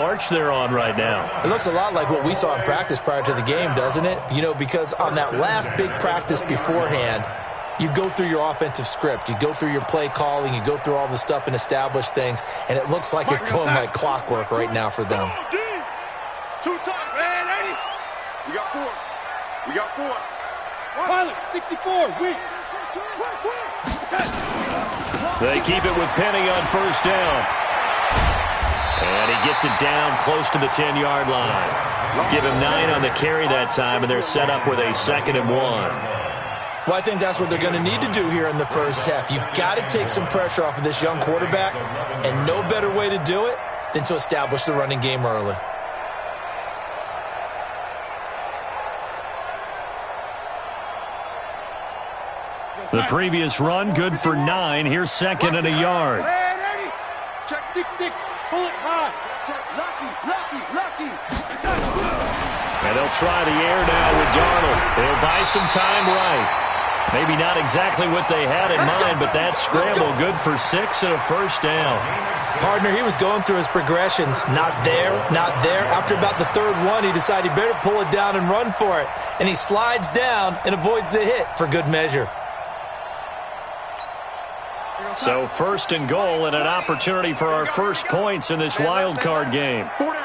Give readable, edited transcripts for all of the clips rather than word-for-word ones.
march they're on right now. It looks a lot like what we saw in practice prior to the game, doesn't it? You know, because on that last big practice beforehand, you go through your offensive script. You go through your play calling. You go through all the stuff and establish things. And it looks like it's going like clockwork right now for them. 2 times, man, 80. We got 4. We got 4. Pilot, 64, weak. They keep it with Penny on first down. And he gets it down close to the 10-yard line. Give him 9 on the carry that time, and they're set up with a 2nd and 1. Well, I think that's what they're going to need to do here in the first half. You've got to take some pressure off of this young quarterback, and no better way to do it than to establish the running game early. The previous run, good for 9. Here's 2nd and a yard. Check 6-6. Pull it high. Lucky. And they'll try the air now with Darnold. They'll buy some time right. Maybe not exactly what they had in mind, but that scramble good for 6 and a first down. Partner, he was going through his progressions. Not there, not there. After about the 3rd one, he decided he better pull it down and run for it. And he slides down and avoids the hit for good measure. So 1st and goal and an opportunity for our first points in this wild card game. 4 down.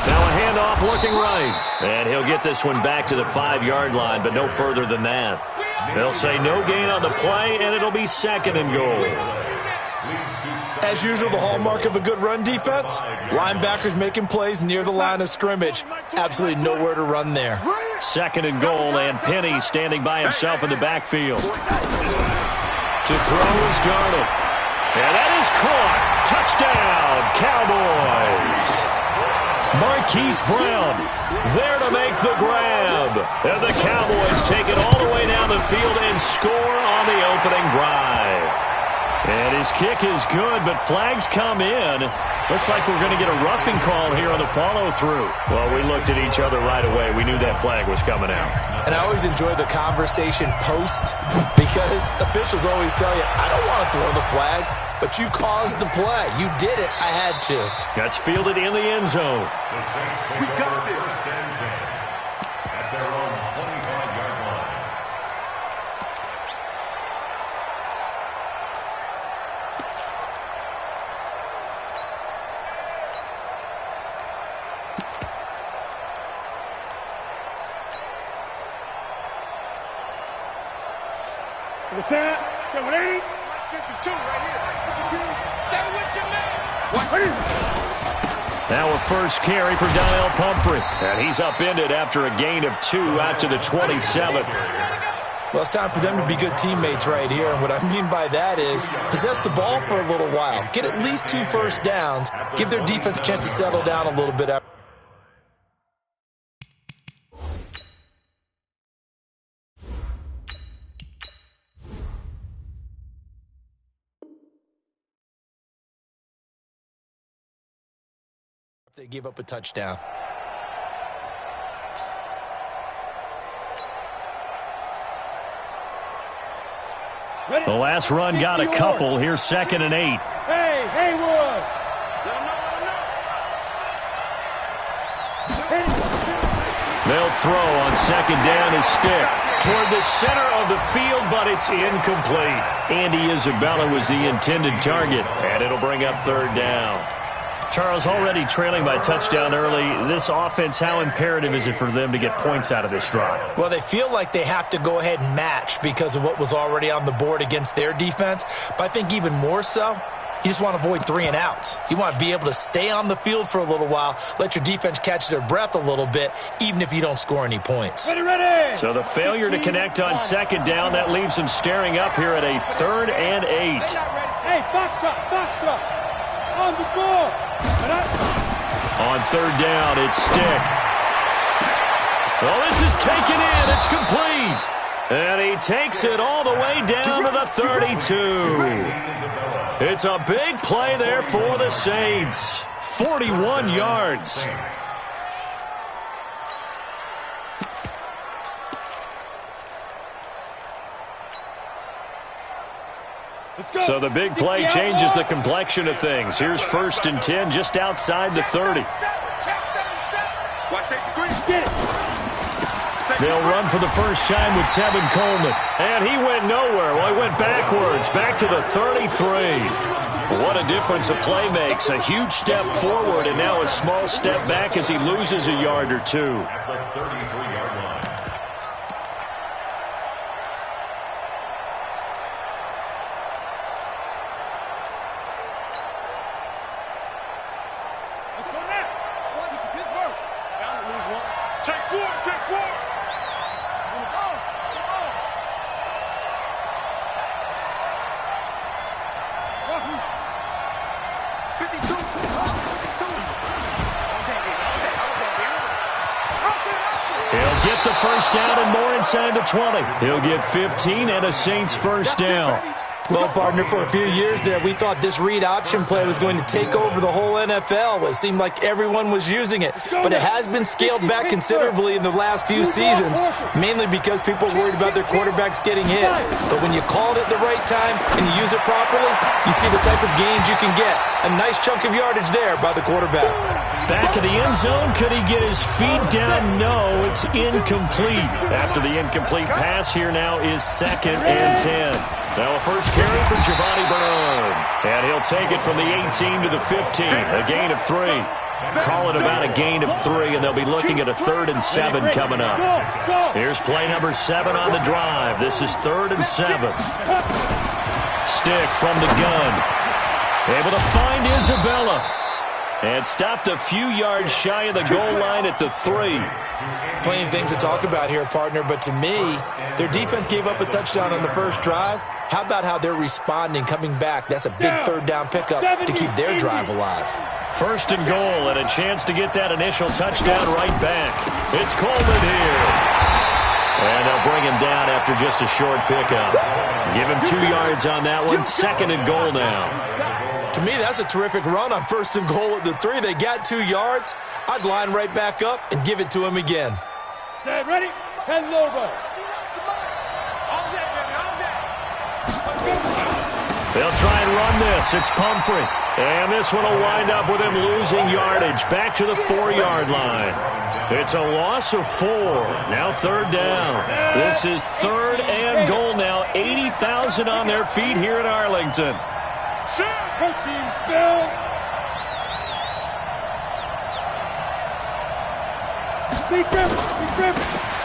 Now a handoff looking right. And he'll get this one back to the 5-yard line, but no further than that. They'll say no gain on the play, and it'll be 2nd and goal. As usual, the hallmark of a good run defense, linebackers making plays near the line of scrimmage. Absolutely nowhere to run there. 2nd and goal, and Penny standing by himself in the backfield. To throw is Darnold. And that is caught. Touchdown, Cowboys. Marquise Brown there to make the grab. And the Cowboys take it all the way down the field and score on the opening drive. And his kick is good, but flags come in. Looks like we're going to get a roughing call here on the follow-through. Well, we looked at each other right away. We knew that flag was coming out. And I always enjoy the conversation post because officials always tell you, I don't want to throw the flag, but you caused the play. You did it. I had to. That's fielded in the end zone. We got this. At their own 25-yard line. To the center. Go with 80. 52 right here. Stay with your man. Now a first carry for Donnell Pumphrey. And he's upended after a gain of 2 out to the 27. Well, it's time for them to be good teammates right here. And what I mean by that is possess the ball for a little while. Get at least 2 first downs. Give their defense a chance to settle down a little bit. They give up a touchdown. The last run got a couple. Here's 2nd and 8. Hey, Haywood. They'll throw on 2nd down his stick toward the center of the field, but it's incomplete. Andy Isabella was the intended target, and it'll bring up 3rd down. Charles, already trailing by touchdown early. This offense, how imperative is it for them to get points out of this drive? Well, they feel like they have to go ahead and match because of what was already on the board against their defense. But I think even more so, you just want to avoid 3 and outs. You want to be able to stay on the field for a little while, let your defense catch their breath a little bit, even if you don't score any points. Ready. So the failure to connect on 2nd down, that leaves them staring up here at a 3rd and 8. Hey, foxtrot. On the ball. On 3rd down, it's Stick. Well, this is taken in. It's complete. And he takes it all the way down to the 32. It's a big play there for the Saints. 41 yards. Let's So the big play changes the complexion of things. Here's 1st and 10 just outside the 30. Watch safety green. Get it. They'll run for the first time with Tevin Coleman. And he went nowhere. Well, he went backwards, back to the 33. What a difference a play makes. A huge step forward and now a small step back as he loses a yard or two. At the 33-yard line. Let's go now. Watch it for Pittsburgh. Bound to lose one. Take 4. Take 4. He'll get the first down and more inside the 20. He'll get 15 and a Saints first down. Well, partner, for a few years there, we thought this read option play was going to take over the whole NFL. It seemed like everyone was using it. But it has been scaled back considerably in the last few seasons, mainly because people are worried about their quarterbacks getting hit. But when you call it at the right time and you use it properly, you see the type of gains you can get. A nice chunk of yardage there by the quarterback. Back of the end zone. Could he get his feet down? No, it's incomplete. After the incomplete pass, here now is 2nd and 10. Now a first carry for Giovanni Bernard. And he'll take it from the 18 to the 15. A gain of 3. Call it about a gain of 3, and they'll be looking at a 3rd and 7 coming up. Here's play number 7 on the drive. This is 3rd and 7. Stick from the gun. Able to find Isabella. And stopped a few yards shy of the goal line at the 3. Plenty of things to talk about here, partner, but to me, their defense gave up a touchdown on the first drive. How about how they're responding, coming back? That's a big 3rd down pickup to keep their drive alive. 1st and goal, and a chance to get that initial touchdown right back. It's Coleman here. And they'll bring him down after just a short pickup. Give him 2 yards on that one. 2nd and goal now. To me, that's a terrific run on 1st and goal at the 3. They got 2 yards. I'd line right back up and give it to him again. Set, ready? 10 logo. They'll try and run this. It's Pumphrey. And this one will wind up with him losing yardage back to the 4-yard line. It's a loss of 4. Now 3rd down. This is 3rd and goal now. 80,000 on their feet here in Arlington. Coaching spell.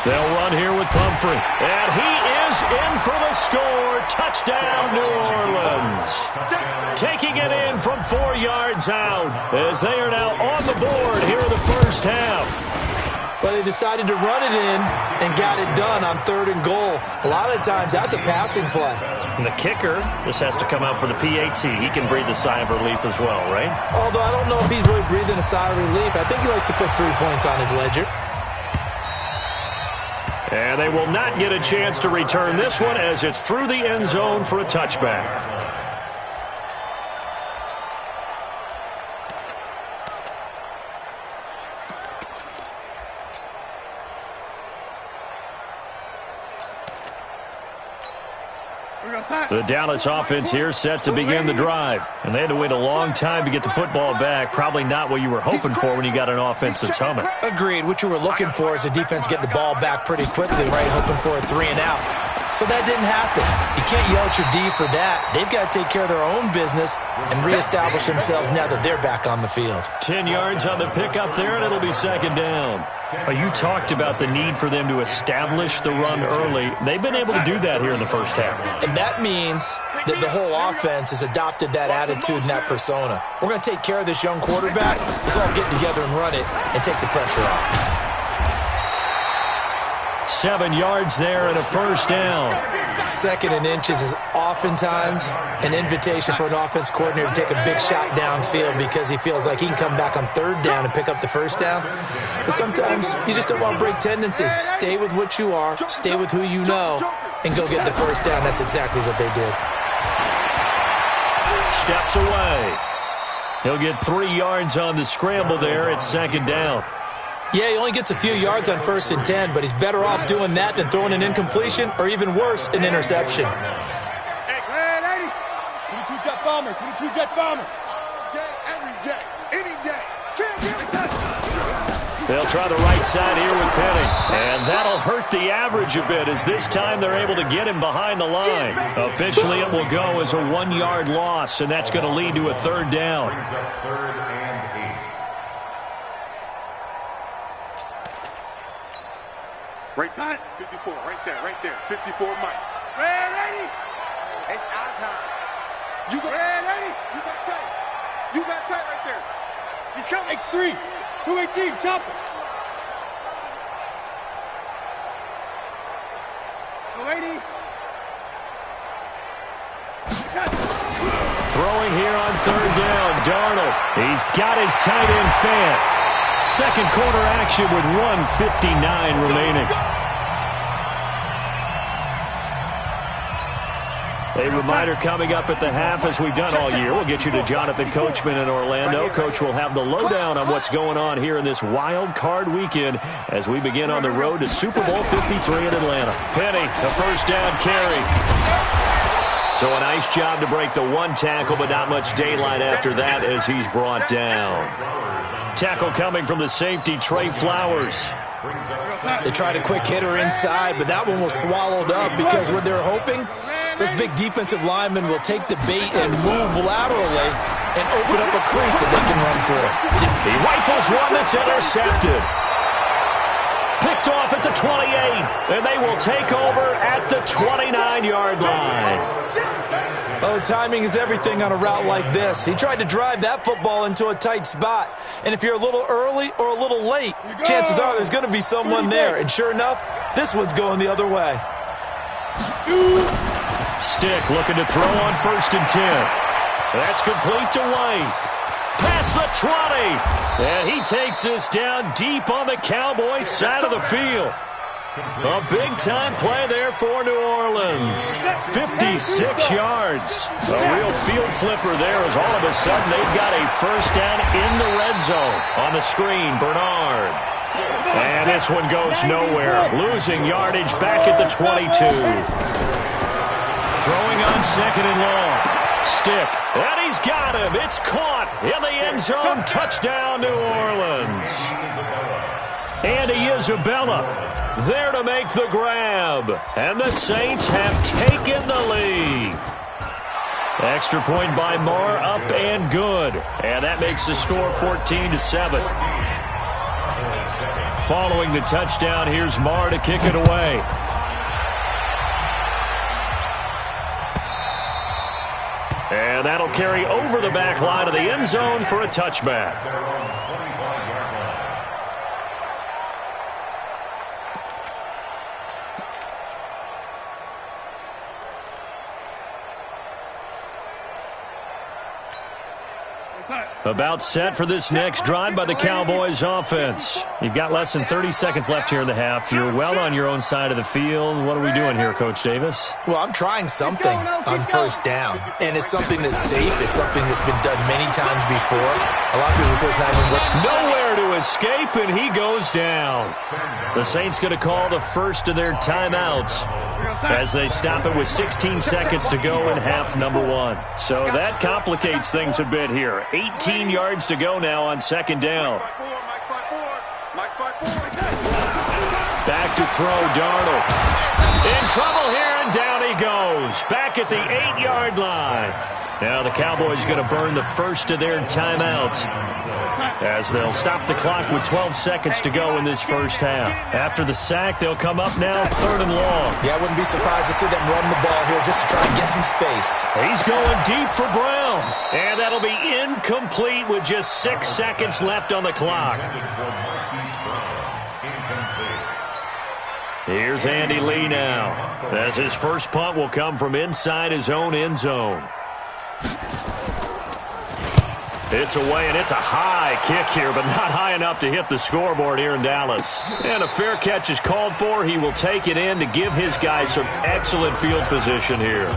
They'll run here with Pumphrey. And he is in for the score. Touchdown, New Orleans. Taking it in from 4 yards out as they are now on the board here in the first half. But they decided to run it in and got it done on 3rd and goal. A lot of times, that's a passing play. And the kicker just has to come out for the PAT. He can breathe a sigh of relief as well, right? Although I don't know if he's really breathing a sigh of relief. I think he likes to put 3 points on his ledger. And they will not get a chance to return this one as it's through the end zone for a touchback. The Dallas offense here set to begin the drive. And they had to wait a long time to get the football back. Probably not what you were hoping for when you got an offense that's humming. Agreed. What you were looking for is the defense getting the ball back pretty quickly, right? Hoping for a 3 and out. So that didn't happen. You can't yell at your D for that. They've got to take care of their own business and reestablish themselves now that they're back on the field. 10 yards on the pickup there, and it'll be 2nd down. You talked about the need for them to establish the run early. They've been able to do that here in the first half. And that means that the whole offense has adopted that attitude and that persona. We're going to take care of this young quarterback. Let's all get together and run it and take the pressure off. 7 yards there and a first down. 2nd and inches is oftentimes an invitation for an offense coordinator to take a big shot downfield because he feels like he can come back on 3rd down and pick up the first down. But sometimes you just don't want to break tendency. Stay with what you are, stay with who you know, and go get the first down. That's exactly what they did. Steps away. He'll get 3 yards on the scramble there. It's 2nd down. Yeah, he only gets a few yards on 1st and 10, but he's better off doing that than throwing an incompletion or even worse, an interception. bomber, 22 jet bomber. Day, every day, any day. Can't give it that. They'll try the right side here with Penny. And that'll hurt the average a bit as this time they're able to get him behind the line. Officially, it will go as a 1-yard loss, and that's going to lead to a third down. Brings up 3rd and 8. Right side, 54, right there, 54 Mike. Red 80. It's our time. You got Red 80. You got tight. You got tight right there. He's coming. X3, 218, chopper. No 80. Throwing here on 3rd down, Darnold. He's got his tight end fan. Second quarter action with 1:59 remaining. A reminder coming up at the half, as we've done all year. We'll get you to Jonathan Coachman in Orlando. Coach will have the lowdown on what's going on here in this wild card weekend as we begin on the road to Super Bowl 53 in Atlanta. Penny, the first down carry. So a nice job to break the one tackle, but not much daylight after that as he's brought down. Tackle coming from the safety, Trey Flowers. They tried a quick hitter inside, but that one was swallowed up because what they're hoping, this big defensive lineman will take the bait and move laterally and open up a crease that they can run through. He rifles one that's intercepted. Picked off at the 28, and they will take over at the 29-yard line. Oh, timing is everything on a route like this. He tried to drive that football into a tight spot. And if you're a little early or a little late, chances are there's going to be someone there. And sure enough, this one's going the other way. Stick looking to throw on 1st and 10. That's complete to White. Past the 20. And he takes this down deep on the Cowboys side of the field. A big-time play there for New Orleans. 56 yards. A real field flipper there as all of a sudden they've got a first down in the red zone. On the screen, Bernard. And this one goes nowhere. Losing yardage back at the 22. Throwing on 2nd and long. Stick. And he's got him. It's caught in the end zone. Touchdown, New Orleans. Andy Isabella there to make the grab. And the Saints have taken the lead. Extra point by Marr, up and good. And that makes the score 14-7. Following the touchdown, here's Marr to kick it away. And that'll carry over the back line of the end zone for a touchback. About set for this next drive by the Cowboys offense. You've got less than 30 seconds left here in the half. You're well on your own side of the field. What are we doing here, Coach Davis? Well, I'm trying something on 1st down. And it's something that's safe. It's something that's been done many times before. A lot of people say it's not even working. Nowhere to escape, and he goes down. The Saints going to call the first of their timeouts as they stop it with 16 seconds to go in half number 1. So that complicates things a bit here. 18 yards to go now on 2nd down. Back to throw, Darnold. In trouble here, and down he goes. Back at the 8-yard line. Now the Cowboys going to burn the first of their timeouts as they'll stop the clock with 12 seconds to go in this first half. After the sack, they'll come up now 3rd and long. Yeah, I wouldn't be surprised to see them run the ball here just to try and get some space. He's going deep for Brown. And that'll be incomplete with just 6 seconds left on the clock. Here's Andy Lee now, as his first punt will come from inside his own end zone. It's away, and it's a high kick here, but not high enough to hit the scoreboard here in Dallas. And a fair catch is called for. He will take it in to give his guys some excellent field position here.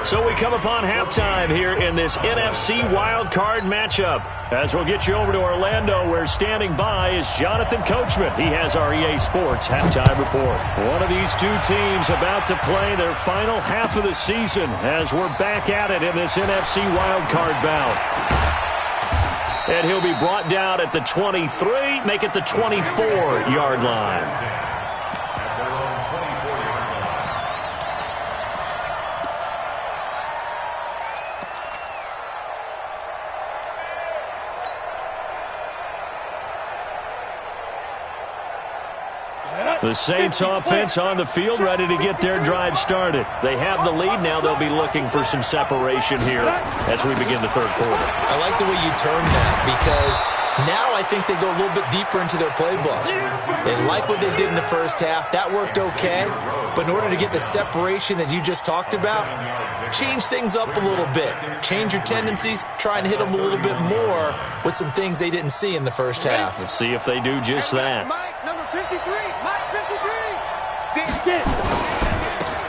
So we come upon halftime here in this NFC wildcard matchup. As we'll get you over to Orlando, where standing by is Jonathan Coachman. He has our EA Sports halftime report. One of these two teams about to play their final half of the season as we're back at it in this NFC wildcard bout. And he'll be brought down at the 23, make it the 24-yard line. The Saints offense on the field, ready to get their drive started. They have the lead. Now they'll be looking for some separation here as we begin the third quarter. I like the way you turned that, because now I think they go a little bit deeper into their playbook. They like what they did in the first half. That worked okay. But in order to get the separation that you just talked about, change things up a little bit. Change your tendencies. Try and hit them a little bit more with some things they didn't see in the first half. Let's see if they do just that. Mike, number 53. Mike, 53.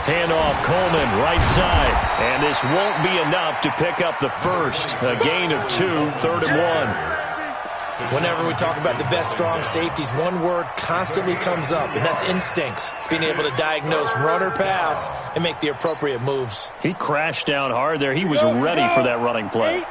Handoff, Coleman, right side. And this won't be enough to pick up the first. A gain of 2, 3rd and 1. Whenever we talk about the best strong safeties, one word constantly comes up, and that's instincts. Being able to diagnose run or pass and make the appropriate moves. He crashed down hard there. He was ready for that running play.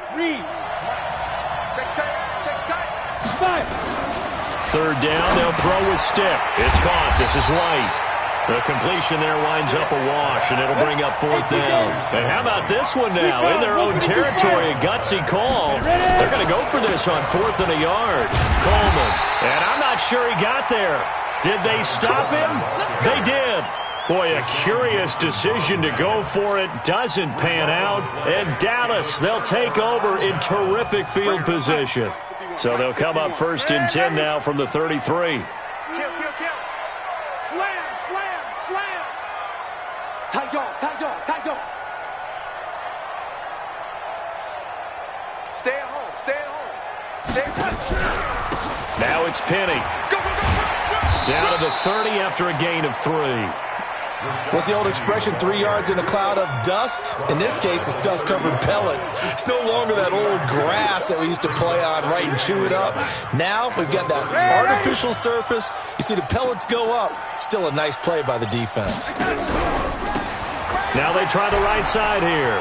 Third down, they'll throw with stick. It's caught. This is White. The completion there winds up a wash, and it'll bring up 4th down. And how about this one now? In their own territory, a gutsy call. They're going to go for this on 4th and a yard. Coleman. And I'm not sure he got there. Did they stop him? They did. Boy, a curious decision to go for it. Doesn't pan out. And Dallas, they'll take over in terrific field position. So they'll come up 1st and 10 now from the 33. Tight dog. Stay at home. Now it's Penny. Go. Down to the 30 after a gain of 3. What's the old expression, 3 yards in a cloud of dust? In this case, it's dust-covered pellets. It's no longer that old grass that we used to play on, right, and chew it up. Now we've got that artificial surface. You see the pellets go up. Still a nice play by the defense. Now they try the right side here.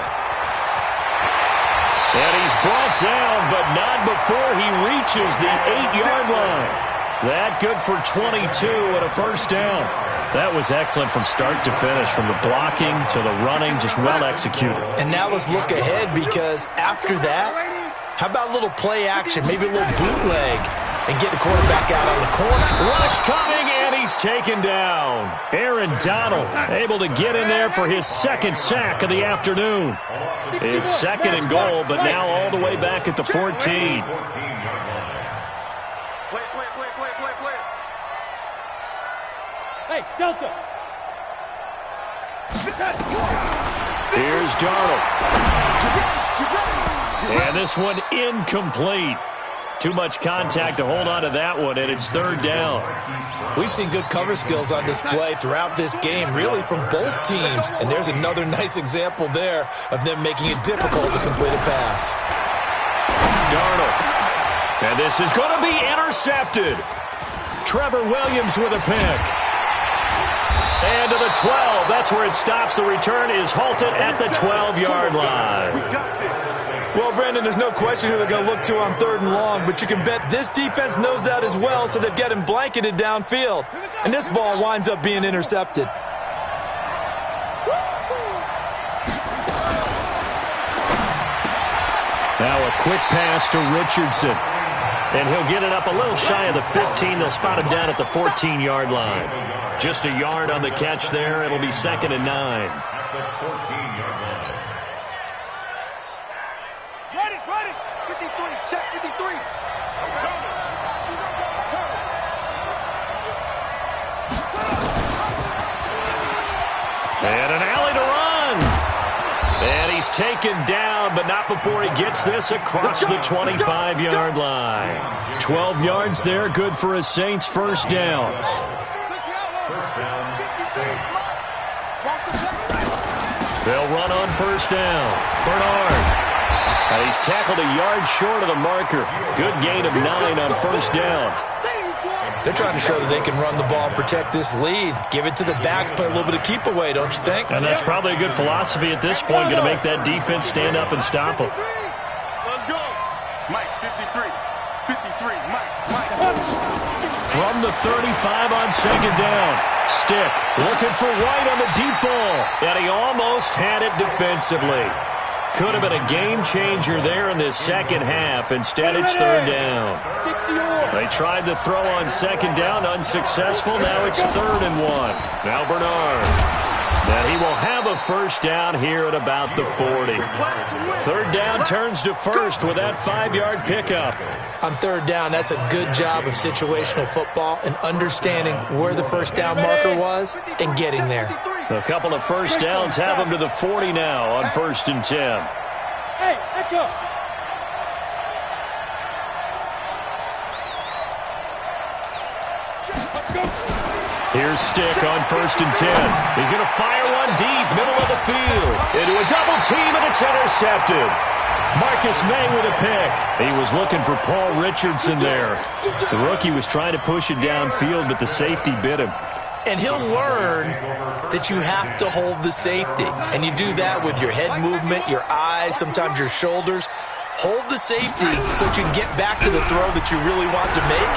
And he's brought down, but not before he reaches the 8-yard line. That good for 22 and a 1st down. That was excellent from start to finish, from the blocking to the running, just well executed. And now let's look ahead, because after that, how about a little play action, maybe a little bootleg, and get the quarterback out on the corner. Rush coming, and he's taken down. Aaron Donald able to get in there for his 2nd sack of the afternoon. It's 2nd and goal, but now all the way back at the 14. Hey, Delta. Here's Darnold. And this one incomplete. Too much contact to hold on to that one, and it's 3rd down. We've seen good cover skills on display throughout this game, really from both teams. And there's another nice example there of them making it difficult to complete a pass. Darnold. And this is going to be intercepted. Trevor Williams with a pick. And to the 12. That's where it stops. The return is halted at the 12-yard line. Well, Brandon, there's no question who they're going to look to on 3rd and long, but you can bet this defense knows that as well, so they've got him blanketed downfield. And this ball winds up being intercepted. Now a quick pass to Richardson. And he'll get it up a little shy of the 15. They'll spot him down at the 14-yard line. Just a yard on the catch there. It'll be 2nd and 9. Ready. 53. Check 53. And an alley to run. And he's taken down, but not before he gets this across the 25-yard line. 12 yards there, good for a Saints 1st down. They'll run run on first down. Bernard. He's tackled a yard short of the marker. Good gain of 9 on first down. They're trying to show that they can run the ball, protect this lead. Give it to the backs, play a little bit of keep away, don't you think? And that's probably a good philosophy at this point, going to make that defense stand up and stop them. Let's go. Mike, 53. 53, Mike. From the 35 on second down. Stick looking for White on the deep ball. And he almost had it defensively. Could have been a game changer there in this second half. Instead, it's third down. They tried to throw on second down, unsuccessful. Now it's 3rd and 1. Now Bernard. Then he will have a first down here at about the 40. Third down turns to first with that 5-yard pickup. On third down, that's a good job of situational football and understanding where the first down marker was and getting there. A couple of first downs have him to the 40 now on 1st and 10. Hey, let's go. Here's Stick on 1st and 10. He's going to fire one deep, middle of the field. Into a double team, and it's intercepted. Marcus May with a pick. He was looking for Paul Richardson there. The rookie was trying to push it downfield, but the safety bit him. And he'll learn that you have to hold the safety. And you do that with your head movement, your eyes, sometimes your shoulders. Hold the safety so that you can get back to the throw that you really want to make.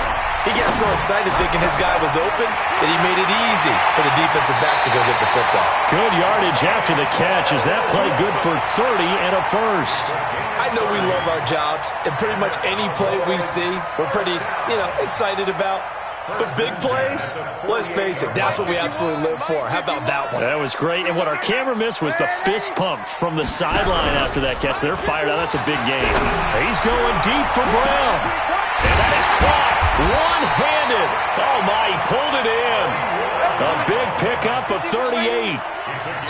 He got so excited thinking his guy was open that he made it easy for the defensive back to go get the football. Good yardage after the catch. Is that play good for 30 and a first? I know we love our jobs, and pretty much any play we see, we're pretty, excited about. But big plays, let's face it, that's what we absolutely live for. How about that one? That was great. And what our camera missed was the fist pump from the sideline after that catch. They're fired out. That's a big game. He's going deep for Brown. And that is caught one-handed. Oh, my, he pulled it in. A big pickup of 38.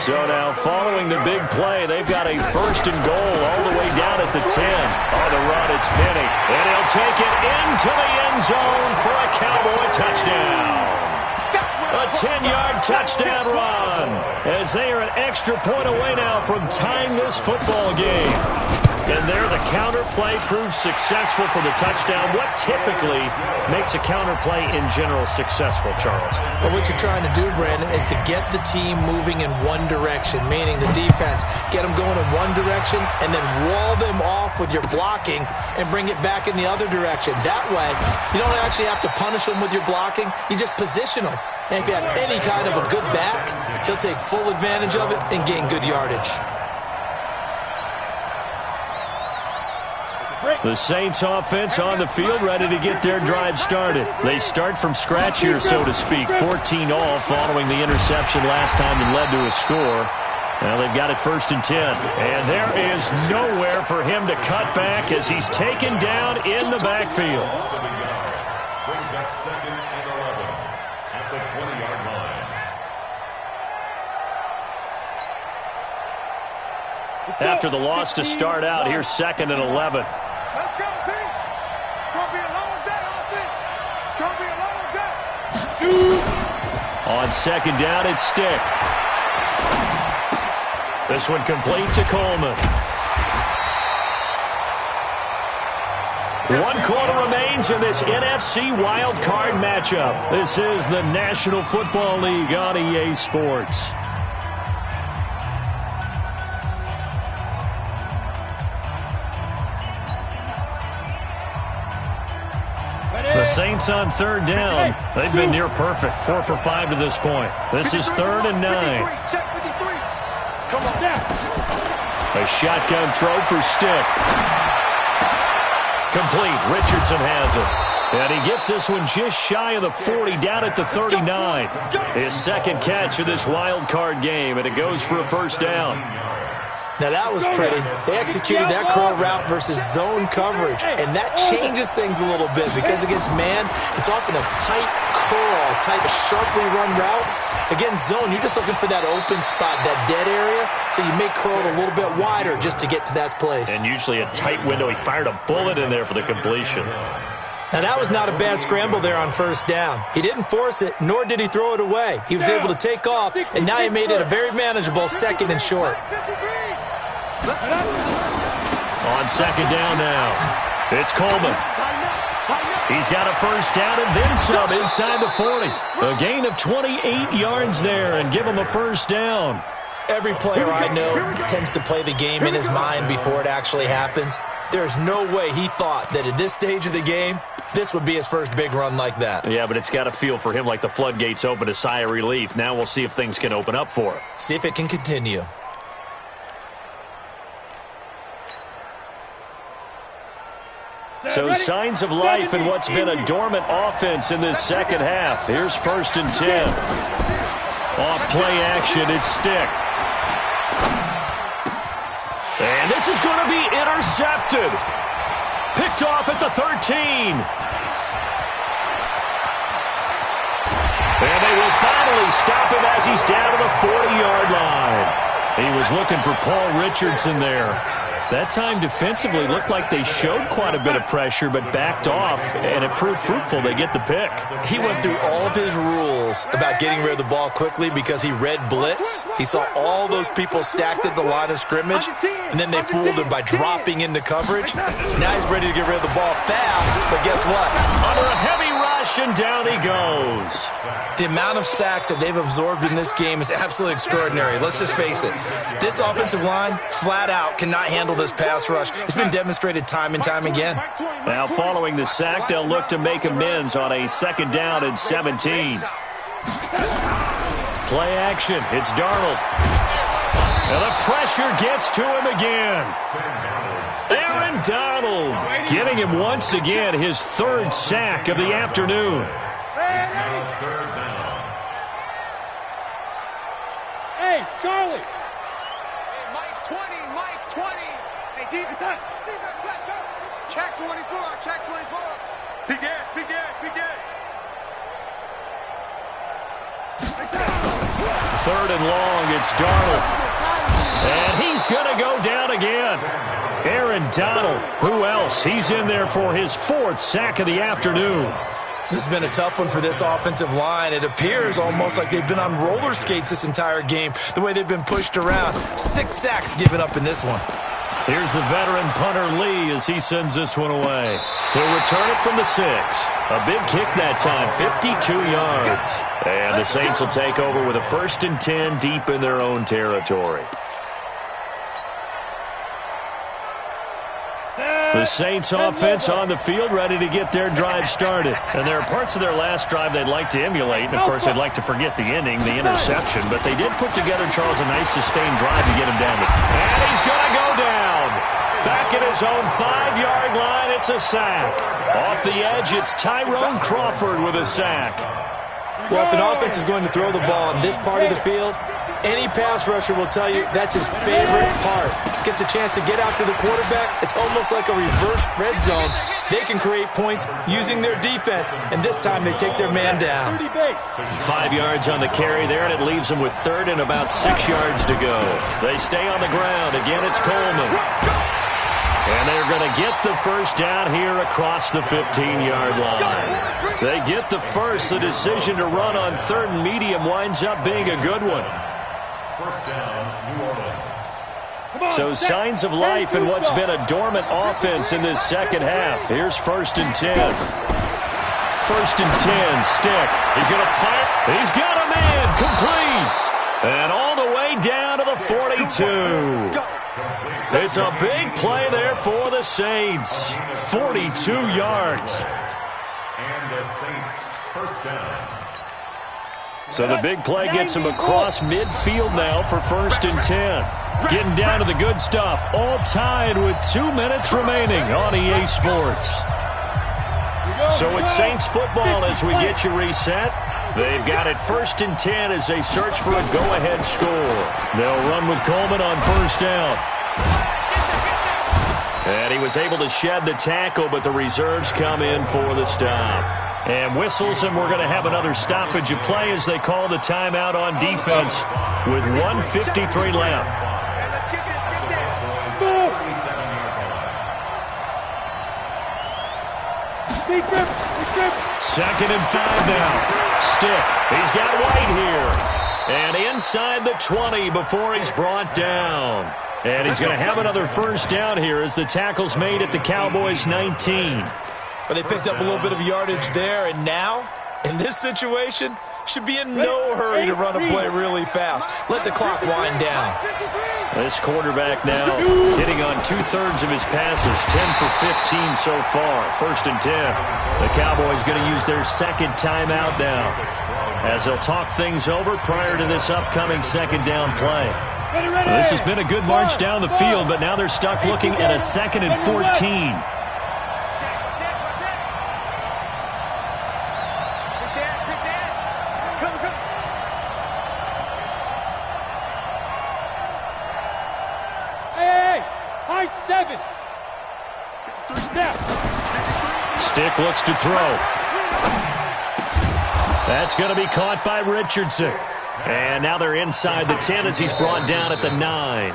So now following the big play, they've got a 1st and goal all the way down at the 10. On the run, it's Penny. And he'll take it into the end zone for a Cowboy touchdown. A 10-yard touchdown run as they are an extra point away now from tying this football game. And there the counter play proves successful for the touchdown. What typically makes a counter play in general successful, Charles? Well, what you're trying to do, Brandon, is to get the team moving in one direction, meaning the defense, get them going in one direction and then wall them off with your blocking and bring it back in the other direction. That way, you don't actually have to punish them with your blocking. You just position them. And if you have any kind of a good back, he'll take full advantage of it and gain good yardage. The Saints offense on the field, ready to get their drive started. They start from scratch here, so to speak. 14 all following the interception last time that led to a score. Now they've got it 1st and 10. And there is nowhere for him to cut back as he's taken down in the backfield. Brings up 2nd and 11 at the 20-yard line. After the loss to start out, here's 2nd and 11. Let's go, team. It's going to be a long day offense. It's going to be a long day. On second down, it's Stick. This one complete to Coleman. 1 quarter remains in this NFC Wild Card matchup. This is the National Football League on EA Sports. The Saints on third down. They've been near perfect. 4 for 5 to this point. This is 3rd and 9. Check 53. Come on. A shotgun throw for Stick. Complete. Richardson has it. And he gets this one just shy of the 40, down at the 39. His second catch of this wild card game, and it goes for a first down. Now that was pretty. They executed that curl route versus zone coverage, and that changes things a little bit because against man, it's often a tight curl, tight, sharply run route. Against zone, you're just looking for that open spot, that dead area, so you may curl it a little bit wider just to get to that place. And usually a tight window. He fired a bullet in there for the completion. Now, that was not a bad scramble there on first down. He didn't force it, nor did he throw it away. He was able to take off, and now he made it a very manageable 2nd and short. On 2nd down now, it's Coleman. He's got a first down and then some inside the 40. A gain of 28 yards there and give him a first down. Every player I know tends to play the game in his mind before it actually happens. There's no way he thought that at this stage of the game, this would be his first big run like that. Yeah, but it's got to feel for him like the floodgates open, a sigh of relief. Now we'll see if things can open up for him. See if it can continue. So signs of life in what's been a dormant offense in this second half. Here's 1st and 10. Off play action, it's Stick. And this is going to be intercepted. Picked off at the 13. And they will finally stop him as he's down to the 40-yard line. He was looking for Paul Richardson there. That time defensively looked like they showed quite a bit of pressure but backed off, and it proved fruitful. They get the pick. He went through all of his rules about getting rid of the ball quickly because he read blitz. He saw all those people stacked at the line of scrimmage, and then they fooled him by dropping into coverage. Now he's ready to get rid of the ball fast, but guess what? Under a heavy rush, and down he goes. The amount of sacks that they've absorbed in this game is absolutely extraordinary. Let's just face it. This offensive line, flat out, cannot handle this pass rush. It's been demonstrated time and time again. Now, following the sack, they'll look to make amends on a 2nd down and 17. Play action. It's Darnold. And the pressure gets to him again. Aaron Donald getting him once again his 3rd sack of the afternoon. Hey, Charlie. Mike 20, Mike 20. Hey, defense, let's go. Check 24, check 24. Begin. 3rd and long, it's Darnold. And he's going to go down again. Aaron Donald, who else? He's in there for his 4th sack of the afternoon. This has been a tough one for this offensive line. It appears almost like they've been on roller skates this entire game, the way they've been pushed around. 6 sacks given up in this one. Here's the veteran punter Lee as he sends this one away. He'll return it from the 6. A big kick that time, 52 yards. And the Saints will take over with a 1st and 10 deep in their own territory. The Saints offense on the field ready to get their drive started. And there are parts of their last drive they'd like to emulate. And, of course, they'd like to forget the ending, the interception. But they did put together, Charles, a nice sustained drive to get him down. And he's going to go down. Back at his own 5-yard line, it's a sack. Off the edge, it's Tyrone Crawford with a sack. Well, if an offense is going to throw the ball in this part of the field, any pass rusher will tell you that's his favorite part. Gets a chance to get after the quarterback. It's almost like a reverse red zone. They can create points using their defense, and this time they take their man down. 5 yards on the carry there, and it leaves them with 3rd and about 6 yards to go. They stay on the ground. Again, it's Coleman. And they're going to get the first down here across the 15-yard line. They get the first. The decision to run on 3rd and medium winds up being a good one. First down, New Orleans. So signs of life in what's been a dormant offense in this second half. Here's 1st and 10. 1st and 10, Stick. He's going to fire. He's got a man complete. And all the way down to the 42. It's a big play there for the Saints. 42 yards. And the Saints first down. So the big play gets him across midfield now for 1st and 10. Getting down to the good stuff. All tied with 2 minutes remaining on EA Sports. So it's Saints football as we get you reset. They've got it 1st and 10 as they search for a go-ahead score. They'll run with Coleman on 1st down. And he was able to shed the tackle, but the reserves come in for the stop. And whistles, and we're going to have another stoppage of play as they call the timeout on defense with 1:53 left. Second and 5 now. Stick. He's got White here. And inside the 20 before he's brought down. And he's going to have another first down here as the tackle's made at the Cowboys' 19. But they picked up a little bit of yardage there, and now, in this situation, should be in no hurry to run a play really fast. Let the clock wind down. This quarterback now hitting on 2/3 of his passes, 10 for 15 so far. 1st and 10. The Cowboys going to use their second timeout now as they'll talk things over prior to this upcoming second down play. This has been a good march down the field, but now they're stuck looking at a 2nd and 14. Stick looks to throw. That's going to be caught by Richardson. And now they're inside the 10 as he's brought down at the 9.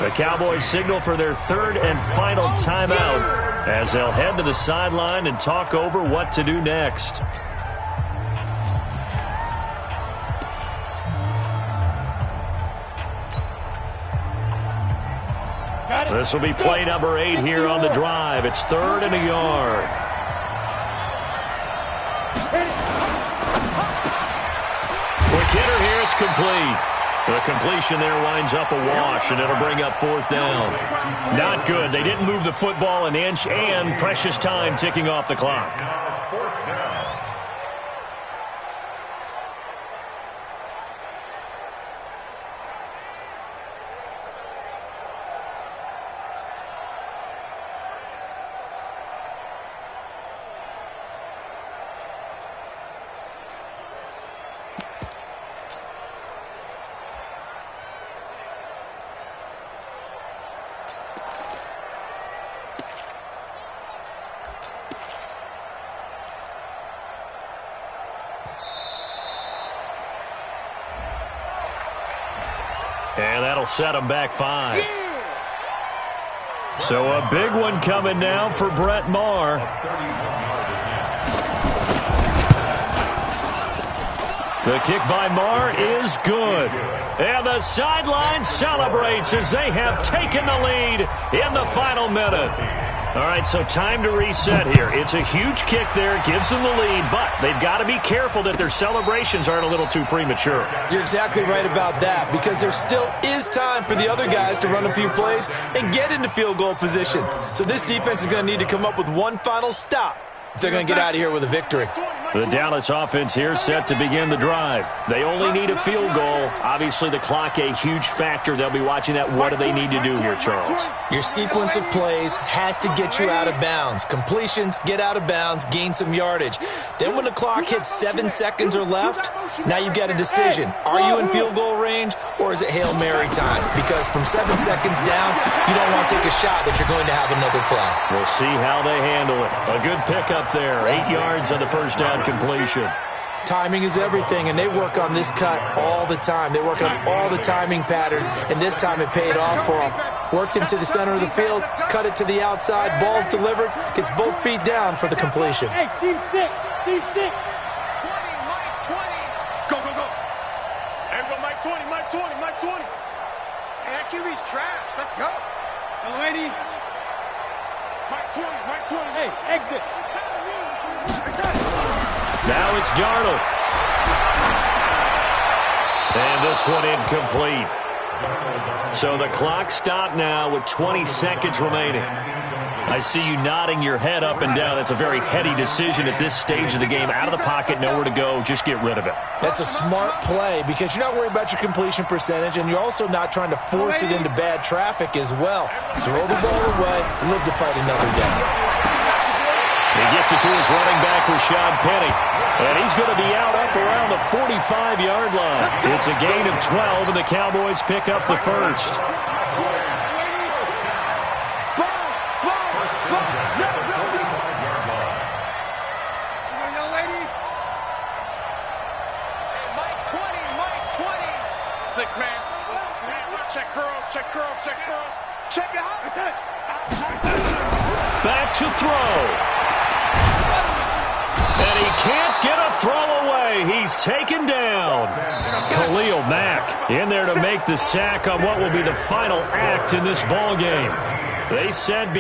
The Cowboys signal for their 3rd and final timeout as they'll head to the sideline and talk over what to do next. This will be play number 8 here on the drive. It's 3rd and a yard. Quick hitter here. It's complete. The completion there winds up a wash, and it'll bring up 4th down. Not good. They didn't move the football an inch, and precious time ticking off the clock. And that'll set them back 5. So a big one coming now for Brett Maher. The kick by Maher is good. And the sideline celebrates as they have taken the lead in the final minute. All right, so time to reset here. It's a huge kick there, gives them the lead, but they've got to be careful that their celebrations aren't a little too premature. You're exactly right about that, because there still is time for the other guys to run a few plays and get into field goal position. So this defense is going to need to come up with one final stop if they're going to get out of here with a victory. The Dallas offense here set to begin the drive. They only need a field goal. Obviously, the clock a huge factor. They'll be watching that. What do they need to do here, Charles? Your sequence of plays has to get you out of bounds. Completions, get out of bounds, gain some yardage. Then when the clock hits 7 seconds or left, now you've got a decision. Are you in field goal range, or is it Hail Mary time? Because from 7 seconds down, you don't want to take a shot that you're going to have another play. We'll see how they handle it. A good pickup there. 8 yards on the first down completion. Timing is everything, and they work on this cut all the time. They work on all the timing patterns, and this time it paid off for them. Worked into the center of the field, cut it to the outside, ball's delivered, gets both feet down for the completion. Hey, team 6, team 6. 20, Mike 20. Go, go, go. Everybody, Mike 20, Mike 20, Mike 20. Hey, that QB's trash. Let's go. Hello, lady. Mike 20, Mike 20. Hey, exit. Now it's Darnold. And this one incomplete. So the clock stopped now with 20 seconds remaining. I see you nodding your head up and down. That's a very heady decision at this stage of the game. Out of the pocket, nowhere to go. Just get rid of it. That's a smart play because you're not worried about your completion percentage, and you're also not trying to force it into bad traffic as well. Throw the ball away, live to fight another day. He gets it to his running back, Rashad Penny. And he's going to be out up around the 45-yard line. It's a gain of 12, and the Cowboys pick up the first. Six-man. Check curls, check curls, check curls. Check it out. Back to throw. And he can't get a throw away. He's taken down. Khalil Mack in there to make the sack on what will be the final act in this ball game. They said